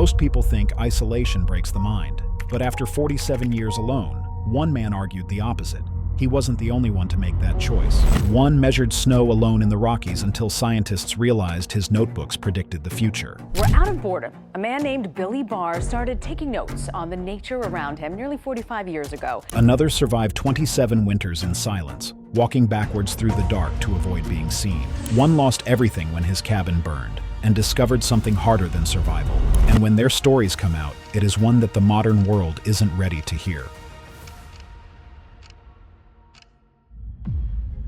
Most people think isolation breaks the mind, but after 47 years alone, one man argued the opposite. He wasn't the only one to make that choice. One measured snow alone in the Rockies until scientists realized his notebooks predicted the future. We're out of boredom. A man named Billy Barr started taking notes on the nature around him nearly 45 years ago. Another survived 27 winters in silence, walking backwards through the dark to avoid being seen. One lost everything when his cabin burned, and discovered something harder than survival. And when their stories come out, it is one that the modern world isn't ready to hear.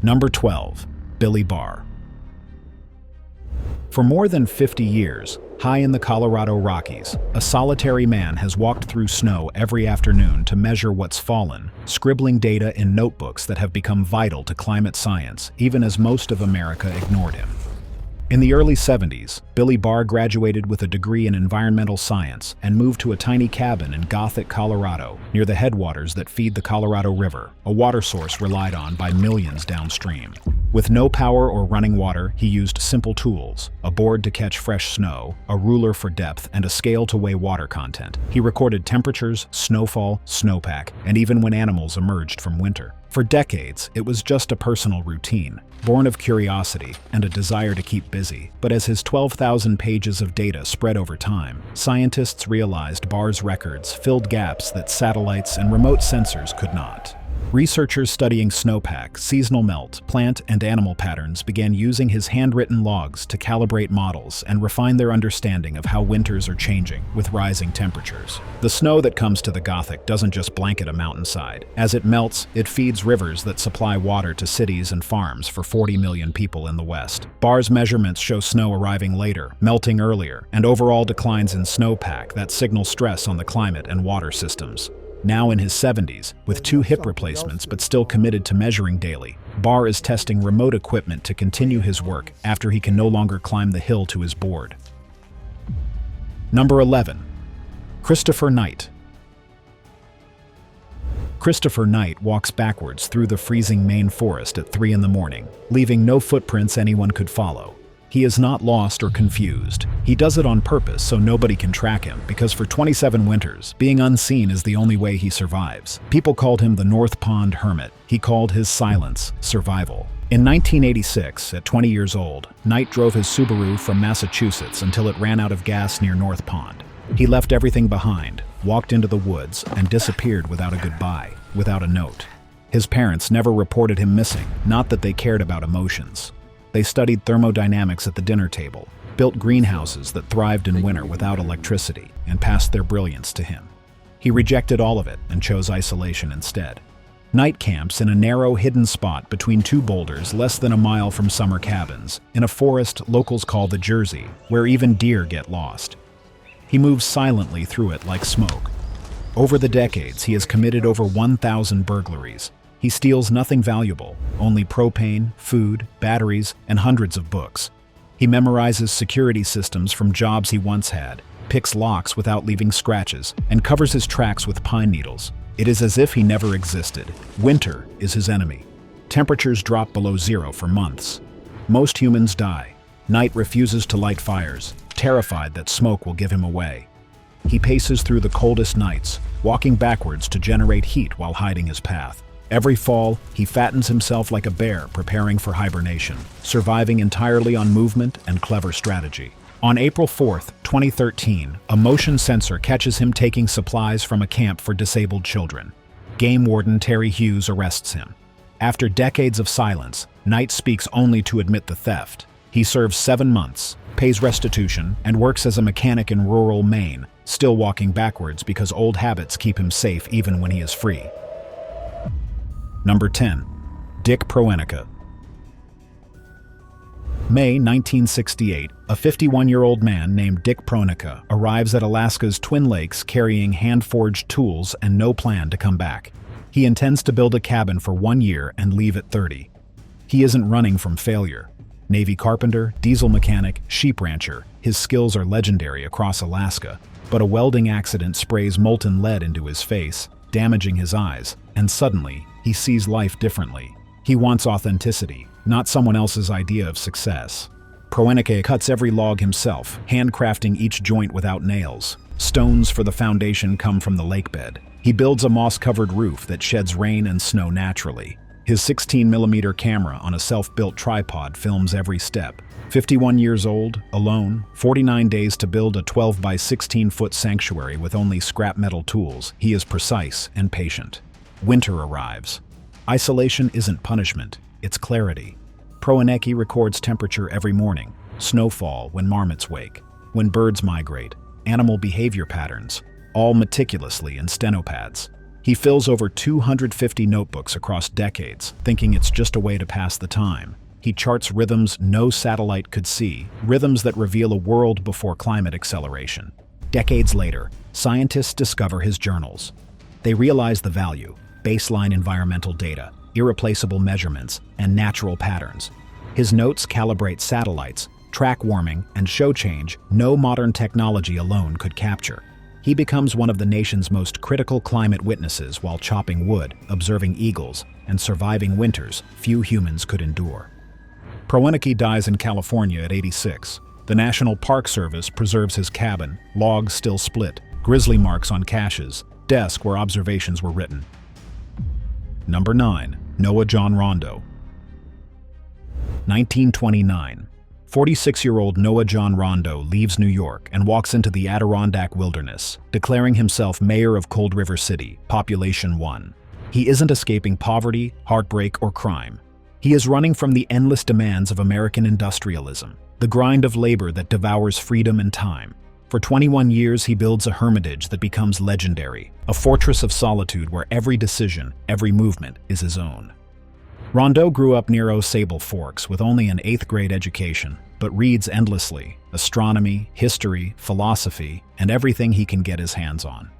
Number 12. Billy Barr. For more than 50 years, high in the Colorado Rockies, a solitary man has walked through snow every afternoon to measure what's fallen, scribbling data in notebooks that have become vital to climate science, even as most of America ignored him. In the early 70s, Billy Barr graduated with a degree in environmental science and moved to a tiny cabin in Gothic, Colorado, near the headwaters that feed the Colorado River, a water source relied on by millions downstream. With no power or running water, he used simple tools: a board to catch fresh snow, a ruler for depth, and a scale to weigh water content. He recorded temperatures, snowfall, snowpack, and even when animals emerged from winter. For decades, it was just a personal routine, born of curiosity and a desire to keep busy. But as his 12,000 pages of data spread over time, scientists realized Barr's records filled gaps that satellites and remote sensors could not. Researchers studying snowpack, seasonal melt, plant and animal patterns began using his handwritten logs to calibrate models and refine their understanding of how winters are changing with rising temperatures. The snow that comes to the Gothic doesn't just blanket a mountainside. As it melts, it feeds rivers that supply water to cities and farms for 40 million people in the West. Barr's measurements show snow arriving later, melting earlier, and overall declines in snowpack that signal stress on the climate and water systems. Now in his 70s, with 2 hip replacements but still committed to measuring daily, Barr is testing remote equipment to continue his work after he can no longer climb the hill to his board. Number 11. Christopher Knight. Christopher Knight walks backwards through the freezing Maine forest at 3 in the morning, leaving no footprints anyone could follow. He is not lost or confused. He does it on purpose so nobody can track him, because for 27 winters, being unseen is the only way he survives. People called him the North Pond Hermit. He called his silence survival. In 1986, at 20 years old, Knight drove his Subaru from Massachusetts until it ran out of gas near North Pond. He left everything behind, walked into the woods, and disappeared without a goodbye, without a note. His parents never reported him missing, not that they cared about emotions. They studied thermodynamics at the dinner table, built greenhouses that thrived in winter without electricity, and passed their brilliance to him. He rejected all of it and chose isolation instead. Knight camps in a narrow, hidden spot between 2 boulders less than a mile from summer cabins, in a forest locals call the Jersey, where even deer get lost. He moves silently through it like smoke. Over the decades, he has committed over 1,000 burglaries. He steals nothing valuable, only propane, food, batteries, and hundreds of books. He memorizes security systems from jobs he once had, picks locks without leaving scratches, and covers his tracks with pine needles. It is as if he never existed. Winter is his enemy. Temperatures drop below 0 for months. Most humans die. Knight refuses to light fires, terrified that smoke will give him away. He paces through the coldest nights, walking backwards to generate heat while hiding his path. Every fall, he fattens himself like a bear preparing for hibernation, surviving entirely on movement and clever strategy. On April 4, 2013, a motion sensor catches him taking supplies from a camp for disabled children. Game warden Terry Hughes arrests him. After decades of silence, Knight speaks only to admit the theft. He serves 7 months, pays restitution, and works as a mechanic in rural Maine, still walking backwards because old habits keep him safe even when he is free. Number 10. Dick Proenica. May 1968, a 51-year-old man named Dick Proenica arrives at Alaska's Twin Lakes carrying hand-forged tools and no plan to come back. He intends to build a cabin for 1 year and leave at 30. He isn't running from failure. Navy carpenter, diesel mechanic, sheep rancher, his skills are legendary across Alaska, but a welding accident sprays molten lead into his face, damaging his eyes, and suddenly, he sees life differently. He wants authenticity, not someone else's idea of success. Proeneke cuts every log himself, handcrafting each joint without nails. Stones for the foundation come from the lakebed. He builds a moss-covered roof that sheds rain and snow naturally. His 16mm camera on a self-built tripod films every step. 51 years old, alone, 49 days to build a 12 by 16-foot sanctuary with only scrap metal tools. He is precise and patient. Winter arrives. Isolation isn't punishment, it's clarity. Proeneke records temperature every morning, snowfall when marmots wake, when birds migrate, animal behavior patterns, all meticulously in stenopads. He fills over 250 notebooks across decades, thinking it's just a way to pass the time. He charts rhythms no satellite could see, rhythms that reveal a world before climate acceleration. Decades later, scientists discover his journals. They realize the value: baseline environmental data, irreplaceable measurements, and natural patterns. His notes calibrate satellites, track warming, and show change no modern technology alone could capture. He becomes one of the nation's most critical climate witnesses while chopping wood, observing eagles, and surviving winters few humans could endure. Proeneke dies in California at 86. The National Park Service preserves his cabin, logs still split, grizzly marks on caches, desk where observations were written. Number 9. Noah John Rondo. 1929. 46-year-old Noah John Rondo leaves New York and walks into the Adirondack wilderness, declaring himself mayor of Cold River City, population 1. He isn't escaping poverty, heartbreak, or crime. He is running from the endless demands of American industrialism, the grind of labor that devours freedom and time. For 21 years, he builds a hermitage that becomes legendary, a fortress of solitude where every decision, every movement is his own. Rondo grew up near Aux Sable Forks with only an 8th grade education, but reads endlessly: astronomy, history, philosophy, and everything he can get his hands on.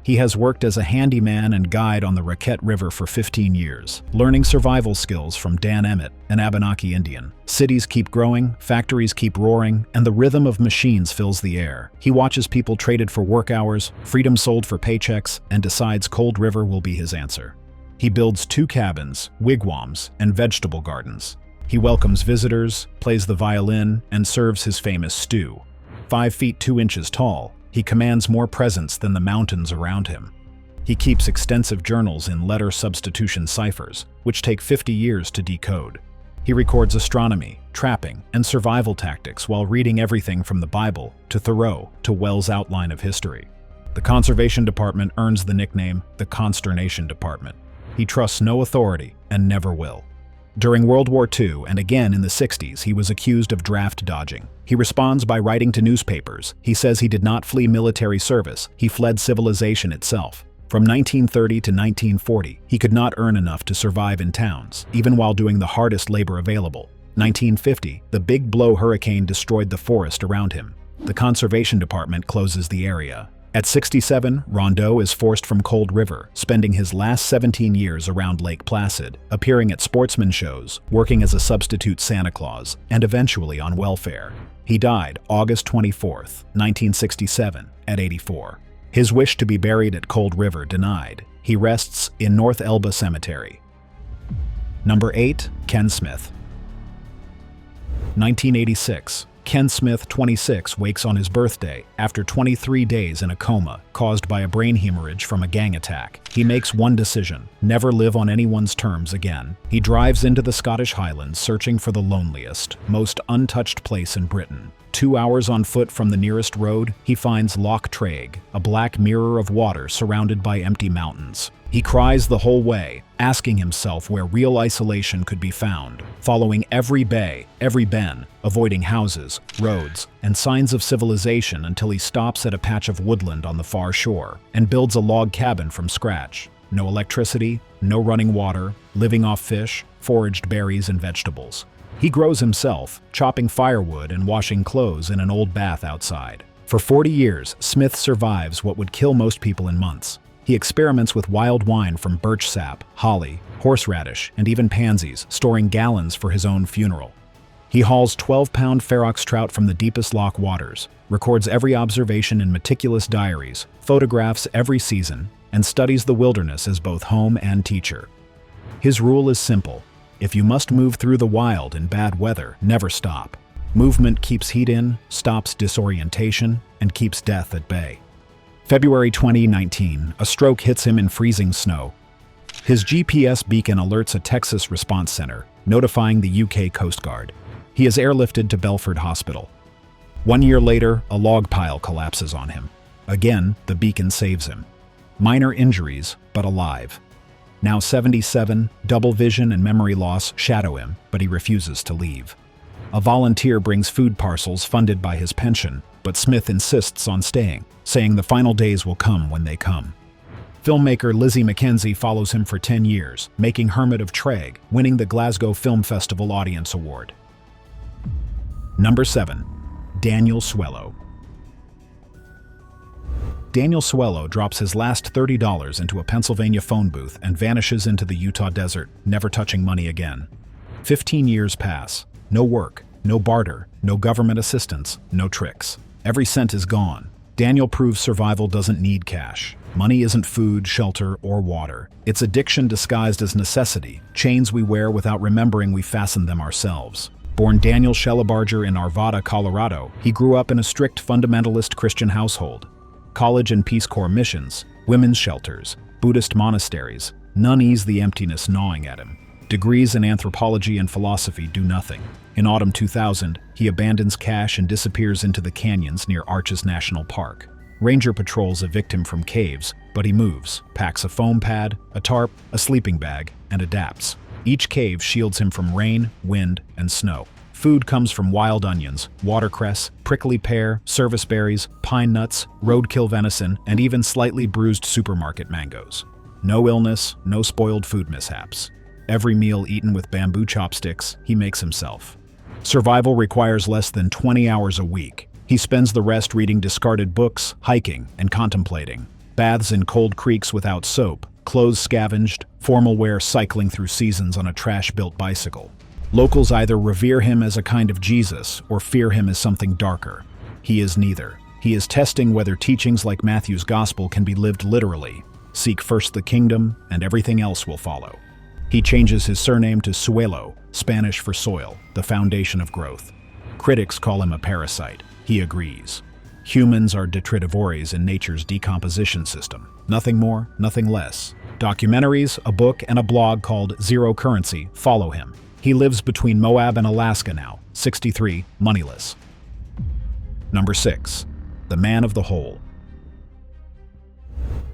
He has worked as a handyman and guide on the Rockies River for 15 years, learning survival skills from Dan Emmett, an Abenaki Indian. Cities keep growing, factories keep roaring, and the rhythm of machines fills the air. He watches people traded for work hours, freedom sold for paychecks, and decides Cold River will be his answer. He builds 2 cabins, wigwams, and vegetable gardens. He welcomes visitors, plays the violin, and serves his famous stew. 5 feet 2 inches tall, he commands more presence than the mountains around him. He keeps extensive journals in letter substitution ciphers, which take 50 years to decode. He records astronomy, trapping, and survival tactics while reading everything from the Bible to Thoreau to Wells' Outline of History. The Conservation Department earns the nickname the Consternation Department. He trusts no authority and never will. During World War II and again in the 60s, he was accused of draft dodging. He responds by writing to newspapers. He says he did not flee military service, he fled civilization itself. From 1930 to 1940, he could not earn enough to survive in towns, even while doing the hardest labor available. 1950, the Big Blow hurricane destroyed the forest around him. The Conservation Department closes the area. At 67, Rondo is forced from Cold River, spending his last 17 years around Lake Placid, appearing at sportsman shows, working as a substitute Santa Claus, and eventually on welfare. He died August 24, 1967, at 84. His wish to be buried at Cold River denied. He rests in North Elba Cemetery. Number 8. Ken Smith. 1986. Ken Smith, 26, wakes on his birthday after 23 days in a coma caused by a brain hemorrhage from a gang attack. He makes one decision: never live on anyone's terms again. He drives into the Scottish Highlands searching for the loneliest, most untouched place in Britain. 2 hours on foot from the nearest road, he finds Loch Traig, a black mirror of water surrounded by empty mountains. He cries the whole way, asking himself where real isolation could be found, following every bay, every bend, avoiding houses, roads, and signs of civilization until he stops at a patch of woodland on the far shore and builds a log cabin from scratch. No electricity, no running water, living off fish, foraged berries, and vegetables. He grows himself, chopping firewood and washing clothes in an old bath outside. For 40 years, Smith survives what would kill most people in months. He experiments with wild wine from birch sap, holly, horseradish, and even pansies, storing gallons for his own funeral. He hauls 12-pound ferox trout from the deepest loch waters, records every observation in meticulous diaries, photographs every season, and studies the wilderness as both home and teacher. His rule is simple: if you must move through the wild in bad weather, never stop. Movement keeps heat in, stops disorientation, and keeps death at bay. February 2019, a stroke hits him in freezing snow. His GPS beacon alerts a Texas response center, notifying the UK Coast Guard. He is airlifted to Belford Hospital. 1 year later, a log pile collapses on him. Again, the beacon saves him. Minor injuries, but alive. Now 77, double vision and memory loss shadow him, but he refuses to leave. A volunteer brings food parcels funded by his pension, but Smith insists on staying, saying the final days will come when they come. Filmmaker Lizzie McKenzie follows him for 10 years, making Hermit of Traig, winning the Glasgow Film Festival Audience Award. Number 7. Daniel Swellow. Daniel Swellow drops his last $30 into a Pennsylvania phone booth and vanishes into the Utah desert, never touching money again. 15 years pass. No work, no barter, no government assistance, no tricks. Every cent is gone. Daniel proves survival doesn't need cash. Money isn't food, shelter, or water. It's addiction disguised as necessity, chains we wear without remembering we fastened them ourselves. Born Daniel Schellebarger in Arvada, Colorado, he grew up in a strict fundamentalist Christian household. College and Peace Corps missions, women's shelters, Buddhist monasteries, none ease the emptiness gnawing at him. Degrees in anthropology and philosophy do nothing. In autumn 2000, he abandons cash and disappears into the canyons near Arches National Park. Ranger patrols evict him from caves, but he moves, packs a foam pad, a tarp, a sleeping bag, and adapts. Each cave shields him from rain, wind, and snow. Food comes from wild onions, watercress, prickly pear, service berries, pine nuts, roadkill venison, and even slightly bruised supermarket mangoes. No illness, no spoiled food mishaps. Every meal eaten with bamboo chopsticks, he makes himself. Survival requires less than 20 hours a week. He spends the rest reading discarded books, hiking, and contemplating. Baths in cold creeks without soap, clothes scavenged, formal wear cycling through seasons on a trash-built bicycle. Locals either revere him as a kind of Jesus or fear him as something darker. He is neither. He is testing whether teachings like Matthew's gospel can be lived literally. Seek first the kingdom, and everything else will follow. He changes his surname to Suelo, Spanish for soil, the foundation of growth. Critics call him a parasite. He agrees. Humans are detritivores in nature's decomposition system. Nothing more, nothing less. Documentaries, a book, and a blog called Zero Currency follow him. He lives between Moab and Alaska now, 63, moneyless. Number 6. The Man of the Hole.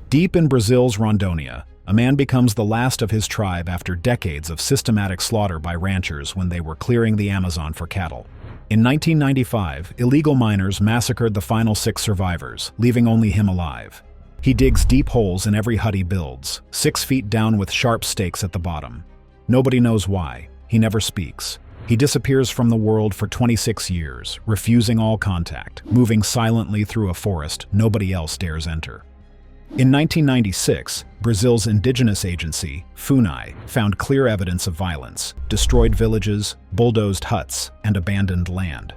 Deep in Brazil's Rondônia, a man becomes the last of his tribe after decades of systematic slaughter by ranchers when they were clearing the Amazon for cattle. In 1995, illegal miners massacred the final 6 survivors, leaving only him alive. He digs deep holes in every hut he builds, 6 feet down with sharp stakes at the bottom. Nobody knows why. He never speaks. He disappears from the world for 26 years, refusing all contact, moving silently through a forest nobody else dares enter. In 1996, Brazil's indigenous agency, FUNAI, found clear evidence of violence, destroyed villages, bulldozed huts, and abandoned land.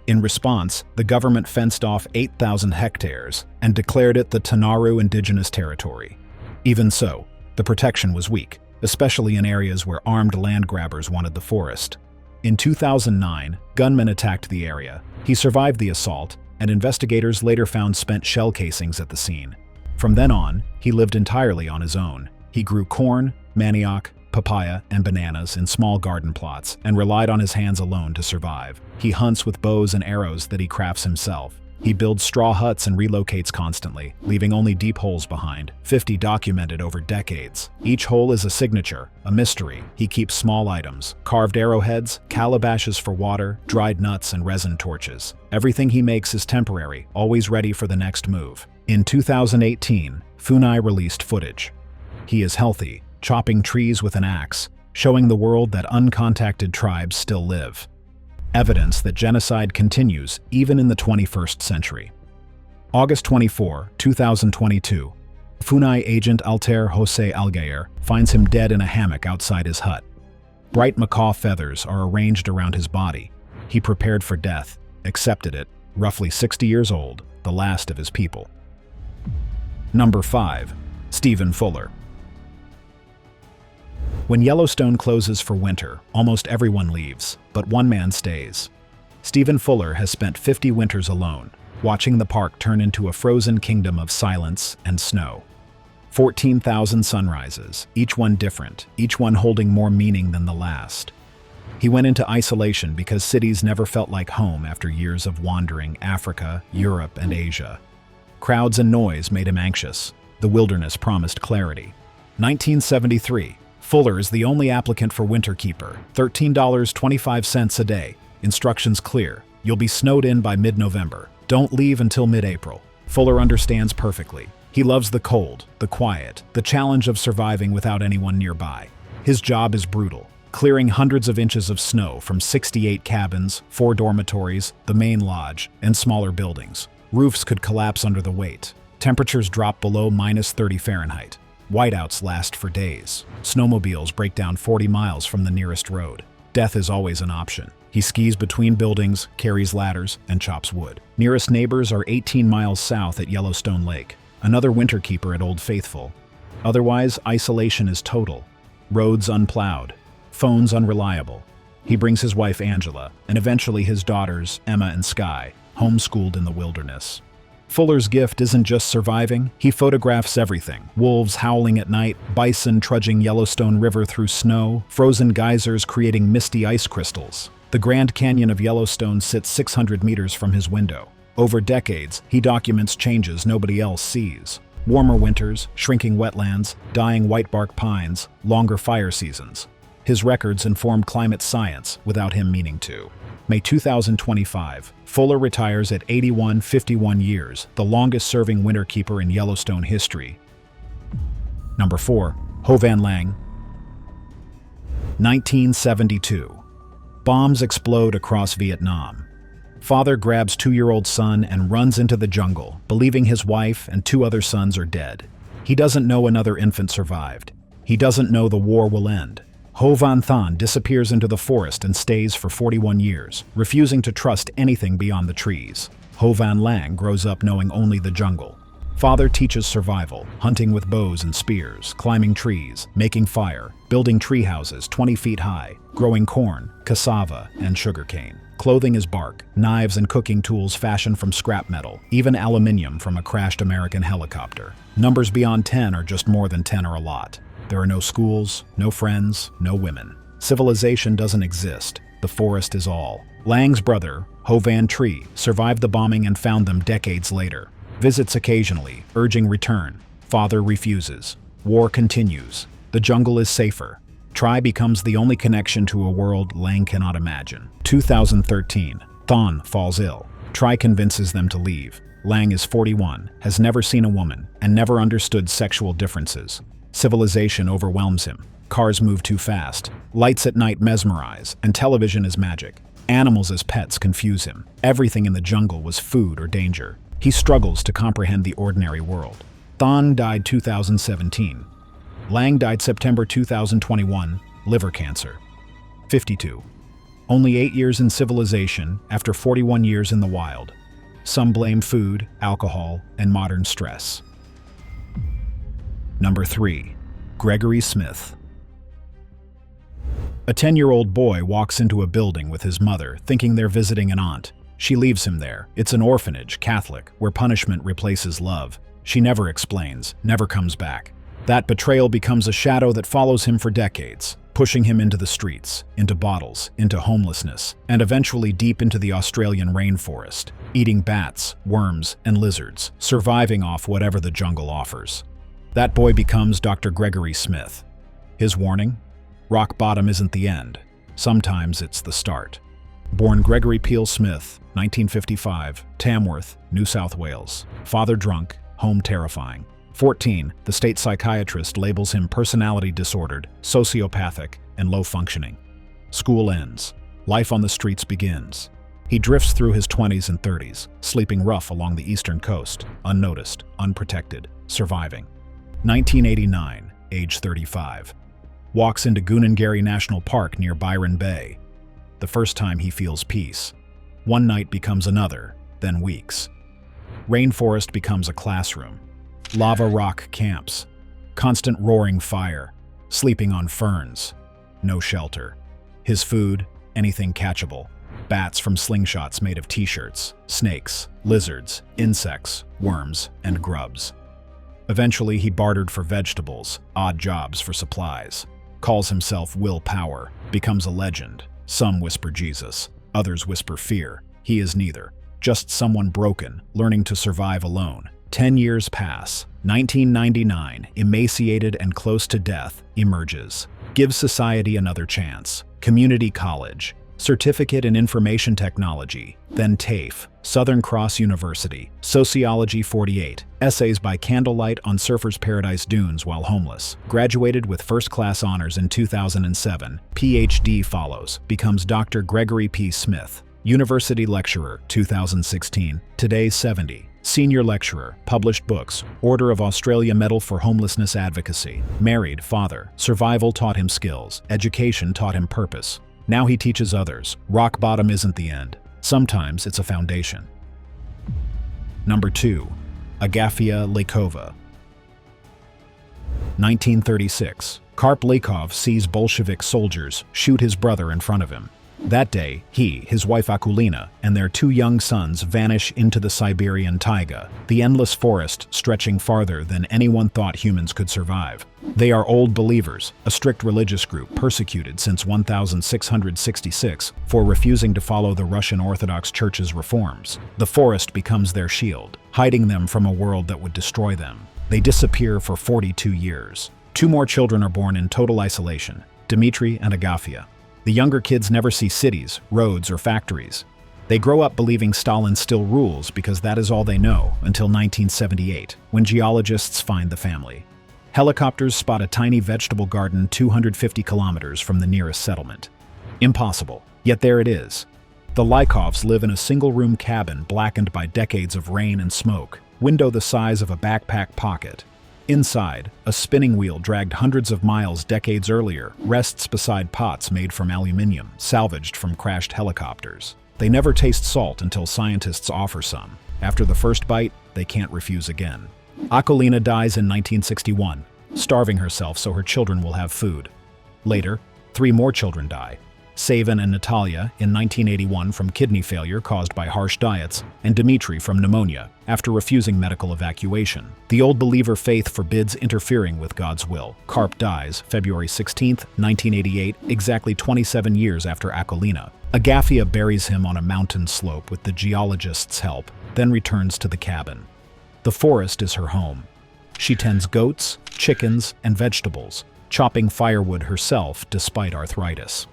In response, the government fenced off 8,000 hectares and declared it the Tanaru Indigenous Territory. Even so, the protection was weak, especially in areas where armed land grabbers wanted the forest. In 2009, gunmen attacked the area. He survived the assault, and investigators later found spent shell casings at the scene. From then on, he lived entirely on his own. He grew corn, manioc, papaya, and bananas in small garden plots and relied on his hands alone to survive. He hunts with bows and arrows that he crafts himself. He builds straw huts and relocates constantly, leaving only deep holes behind, 50 documented over decades. Each hole is a signature, a mystery. He keeps small items, carved arrowheads, calabashes for water, dried nuts, and resin torches. Everything he makes is temporary, always ready for the next move. In 2018, FUNAI released footage. He is healthy, chopping trees with an axe, showing the world that uncontacted tribes still live. Evidence that genocide continues even in the 21st century. August 24, 2022, FUNAI agent Altair Jose Alguer finds him dead in a hammock outside his hut. Bright macaw feathers are arranged around his body. He prepared for death, accepted it, roughly 60 years old, the last of his people. Number 5. Stephen Fuller. When Yellowstone closes for winter, almost everyone leaves, but one man stays. Stephen Fuller has spent 50 winters alone, watching the park turn into a frozen kingdom of silence and snow. 14,000 sunrises, each one different, each one holding more meaning than the last. He went into isolation because cities never felt like home after years of wandering Africa, Europe, and Asia. Crowds and noise made him anxious. The wilderness promised clarity. 1973. Fuller is the only applicant for winter keeper, $13.25 a day. Instructions clear. You'll be snowed in by mid-November. Don't leave until mid-April. Fuller understands perfectly. He loves the cold, the quiet, the challenge of surviving without anyone nearby. His job is brutal, clearing hundreds of inches of snow from 68 cabins, 4 dormitories, the main lodge, and smaller buildings. Roofs could collapse under the weight. Temperatures drop below -30 Fahrenheit. Whiteouts last for days. Snowmobiles break down 40 miles from the nearest road. Death is always an option. He skis between buildings, carries ladders, and chops wood. Nearest neighbors are 18 miles south at Yellowstone Lake. Another winter keeper at Old Faithful. Otherwise, isolation is total. Roads unplowed. Phones unreliable. He brings his wife Angela, and eventually his daughters, Emma and Sky, homeschooled in the wilderness. Fuller's gift isn't just surviving, he photographs everything. Wolves howling at night, bison trudging Yellowstone River through snow, frozen geysers creating misty ice crystals. The Grand Canyon of Yellowstone sits 600 meters from his window. Over decades, he documents changes nobody else sees. Warmer winters, shrinking wetlands, dying whitebark pines, longer fire seasons. His records informed climate science without him meaning to. May 2025, Fuller retires at 51 years, the longest-serving winter keeper in Yellowstone history. Number 4. Ho Van Lang. 1972. Bombs explode across Vietnam. Father grabs 2-year-old son and runs into the jungle, believing his wife and 2 other sons are dead. He doesn't know another infant survived. He doesn't know the war will end. Ho Van Than disappears into the forest and stays for 41 years, refusing to trust anything beyond the trees. Ho Van Lang grows up knowing only the jungle. Father teaches survival, hunting with bows and spears, climbing trees, making fire, building tree houses 20 feet high, growing corn, cassava, and sugarcane. Clothing is bark, knives and cooking tools fashioned from scrap metal, even aluminium from a crashed American helicopter. Numbers beyond 10 are just more than 10 are a lot. There are no schools, no friends, no women. Civilization doesn't exist. The forest is all. Lang's brother, Ho Van Tree, survived the bombing and found them decades later. Visits occasionally, urging return. Father refuses. War continues. The jungle is safer. Tri becomes the only connection to a world Lang cannot imagine. 2013. Thon falls ill. Tri convinces them to leave. Lang is 41, has never seen a woman, and never understood sexual differences. Civilization overwhelms him. Cars move too fast. Lights at night mesmerize, and television is magic. Animals as pets confuse him. Everything in the jungle was food or danger. He struggles to comprehend the ordinary world. Thon died 2017. Lang died September 2021, liver cancer. 52. Only 8 years in civilization after 41 years in the wild. Some blame food, alcohol, and modern stress. Number 3. Gregory Smith. A 10-year-old boy walks into a building with his mother, thinking they're visiting an aunt. She leaves him there. It's an orphanage, Catholic, where punishment replaces love. She never explains, never comes back. That betrayal becomes a shadow that follows him for decades, pushing him into the streets, into bottles, into homelessness, and eventually deep into the Australian rainforest, eating bats, worms, and lizards, surviving off whatever the jungle offers. That boy becomes Dr. Gregory Smith. His warning? Rock bottom isn't the end. Sometimes it's the start. Born Gregory Peel Smith, 1955, Tamworth, New South Wales. Father drunk, home terrifying. 14, the state psychiatrist labels him personality disordered, sociopathic, and low functioning. School ends. Life on the streets begins. He drifts through his 20s and 30s, sleeping rough along the eastern coast, unnoticed, unprotected, surviving. 1989, age 35. Walks into Goonangary National Park near Byron Bay. The first time he feels peace. One night becomes another, then weeks. Rainforest becomes a classroom. Lava rock camps. Constant roaring fire. Sleeping on ferns. No shelter. His food, anything catchable. bats from slingshots made of t-shirts, snakes, lizards, insects, worms, and grubs. Eventually, he bartered for vegetables, odd jobs for supplies. Calls himself Will Power, becomes a legend. Some whisper Jesus, others whisper fear. He is neither, just someone broken, learning to survive alone. 10 years pass. 1999, emaciated and close to death, emerges. Gives society another chance. Community college, certificate in information technology, then TAFE, Southern Cross University, Sociology 48, essays by candlelight on Surfers Paradise Dunes while homeless. Graduated with first-class honors in 2007, PhD follows, becomes Dr. Gregory P. Smith. University lecturer, 2016, today 70. Senior lecturer, published books, Order of Australia Medal for Homelessness Advocacy. Married, father. Survival taught him skills. Education taught him purpose. Now he teaches others. Rock bottom isn't the end. Sometimes it's a foundation. Number 2. Agafia Lakova. 1936. Karp Lakov sees Bolshevik soldiers shoot his brother in front of him. That day, he, his wife Akulina, and their 2 young sons vanish into the Siberian taiga, the endless forest stretching farther than anyone thought humans could survive. They are Old Believers, a strict religious group persecuted since 1666 for refusing to follow the Russian Orthodox Church's reforms. The forest becomes their shield, hiding them from a world that would destroy them. They disappear for 42 years. 2 more children are born in total isolation, Dmitry and Agafia. The younger kids never see cities, roads, or factories. They grow up believing Stalin still rules because that is all they know until 1978, when geologists find the family. Helicopters spot a tiny vegetable garden 250 kilometers from the nearest settlement. Impossible, yet there it is. The Lykovs live in a single-room cabin blackened by decades of rain and smoke, window the size of a backpack pocket. Inside, a spinning wheel dragged hundreds of miles decades earlier rests beside pots made from aluminium, salvaged from crashed helicopters. They never taste salt until scientists offer some. After the first bite, they can't refuse again. Akulina dies in 1961, starving herself so her children will have food. Later, 3 more children die. Savan and Natalia in 1981 from kidney failure caused by harsh diets, and Dmitry from pneumonia after refusing medical evacuation. The Old Believer faith forbids interfering with God's will. Karp dies February 16, 1988, exactly 27 years after Akulina. Agafia buries him on a mountain slope with the geologist's help, then returns to the cabin. The forest is her home. She tends goats, chickens, and vegetables, chopping firewood herself despite arthritis.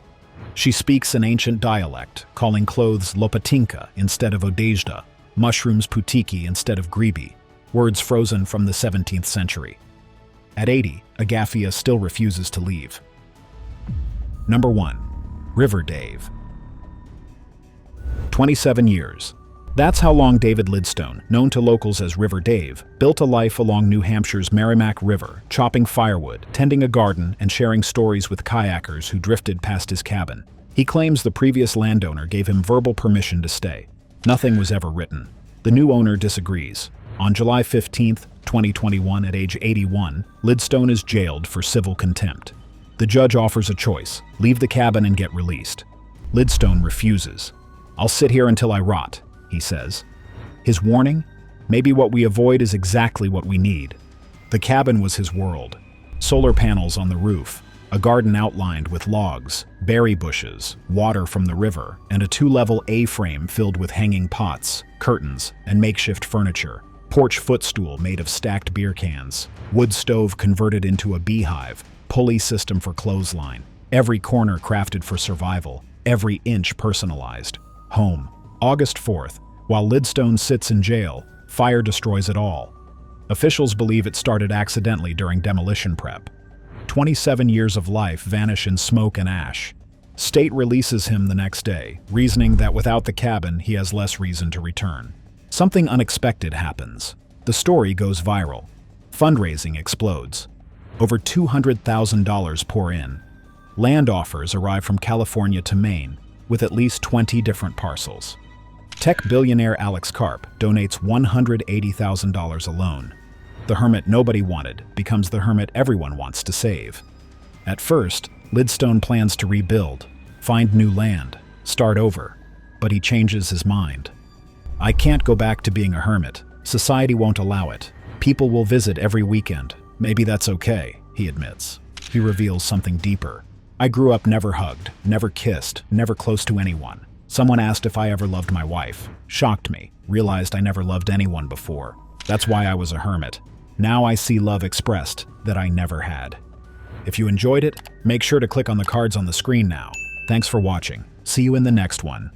She speaks an ancient dialect, calling clothes lopatinka instead of odejda, mushrooms putiki instead of gribi, words frozen from the 17th century. At 80, Agafia still refuses to leave. Number 1. River Dave. 27 years. That's how long David Lidstone, known to locals as River Dave, built a life along New Hampshire's Merrimack River, chopping firewood, tending a garden, and sharing stories with kayakers who drifted past his cabin. He claims the previous landowner gave him verbal permission to stay. Nothing was ever written. The new owner disagrees. On July 15, 2021, at age 81, Lidstone is jailed for civil contempt. The judge offers a choice: leave the cabin and get released. Lidstone refuses. "I'll sit here until I rot," he says. His warning? Maybe what we avoid is exactly what we need. The cabin was his world. Solar panels on the roof, a garden outlined with logs, berry bushes, water from the river, and a 2-level A-frame filled with hanging pots, curtains, and makeshift furniture. Porch footstool made of stacked beer cans, wood stove converted into a beehive, pulley system for clothesline. Every corner crafted for survival, every inch personalized. Home. August 4th, while Lidstone sits in jail, fire destroys it all. Officials believe it started accidentally during demolition prep. 27 years of life vanish in smoke and ash. State releases him the next day, reasoning that without the cabin, he has less reason to return. Something unexpected happens. The story goes viral. Fundraising explodes. Over $200,000 pour in. Land offers arrive from California to Maine, with at least 20 different parcels. Tech billionaire Alex Karp donates $180,000 alone. The hermit nobody wanted becomes the hermit everyone wants to save. At first, Lidstone plans to rebuild, find new land, start over. but he changes his mind. I can't go back to being a hermit. Society won't allow it. People will visit every weekend. Maybe that's okay, he admits. He reveals something deeper. I grew up never hugged, never kissed, never close to anyone. Someone asked if I ever loved my wife. Shocked me. Realized I never loved anyone before. That's why I was a hermit. Now I see love expressed that I never had. If you enjoyed it, make sure to click on the cards on the screen now. Thanks for watching. See you in the next one.